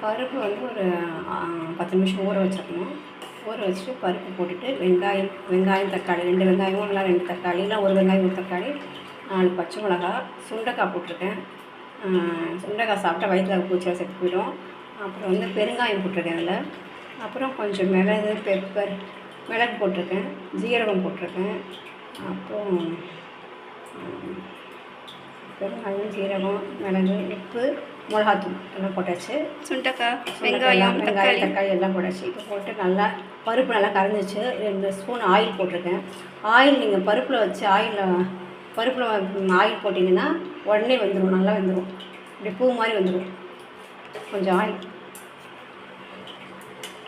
பருப்பு வந்து ஒரு 10 நிமிஷம் ஊற வச்சிருக்கணும். ஊற வச்சுட்டு பருப்பு போட்டுட்டு வெங்காயம் தக்காளி 2 வெங்காயம் இல்லை 2 தக்காளி இல்லை 1 வெங்காயம் 1 தக்காளி 4 பச்சை மிளகா, சுண்டைக்காய் போட்டிருக்கேன். சுண்டைக்காய் சாப்பிட்டா வயிற்றில் பூச்சி செத்து போயிடும். அப்புறம் வந்து பெருங்காயம் போட்டிருக்கேன் அதில். அப்புறம் கொஞ்சம் மிளகு போட்டிருக்கேன், ஜீரகம் போட்டிருக்கேன். அப்புறம் பெருங்காயம், ஜீரகம், மிளகு, உப்பு, மிளகாத்தூள் எல்லாம் போட்டாச்சு. சுண்டைக்காய், வெங்காயம், தக்காளி எல்லாம் போட்டாச்சு. இப்போ போட்டு நல்லா பருப்பு நல்லா கரைஞ்சிச்சு. 2 ஸ்பூன் ஆயில் போட்டிருக்கேன். ஆயில் நீங்கள் பருப்பில் ஆயில் போட்டிங்கன்னா உடனே வெந்துடும், நல்லா வெந்துடும். இப்படி பூ மாதிரி வந்துடும். கொஞ்சம் ஆயில்.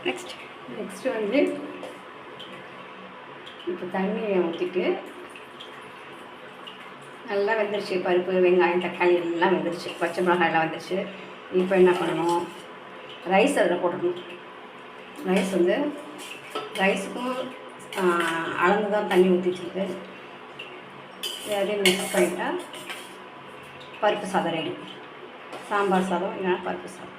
நெக்ஸ்ட்டு வந்து இப்போ தண்ணியை ஊற்றிட்டு நல்லா வெந்துருச்சு. பருப்பு, வெங்காயம், தக்காளி எல்லாம் வெந்துருச்சு. பச்சை மிளகாய் எல்லாம் வெந்துருச்சு. இப்போ என்ன பண்ணணும், ரைஸ் அதில் போட்டுக்கணும். ரைஸ் வந்து ரைஸுக்கும் அளந்து தான் தண்ணி ஊற்றி வச்சுருக்கு. எல்லாத்தையும் மிக்ஸ் பண்ணிட்டா பருப்பு சாதம் ரெடி. சாம்பார் சாதம் இல்லைன்னா பருப்பு சாதம்.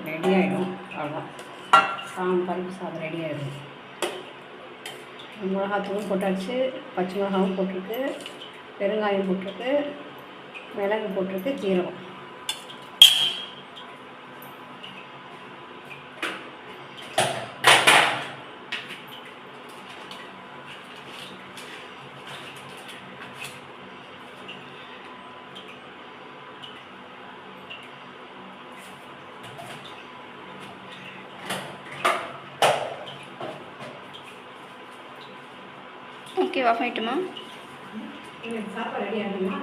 ரெடி ஆகிடும். அவ்வளோதான், பருப்பு சாதம் ரெடி ஆகிடும். மிளகாத்தூளும் போட்டாச்சு, பச்சை மிளகாவும் போட்டிருக்கு, பெருங்காயம் போட்டிருக்கு, மிளகு போட்டிருக்கு, ஜீரகம். ஓகே, ஆஃப் ஆகிட்டுமா? சாப்பாடு ரெடி ஆகிடுமா?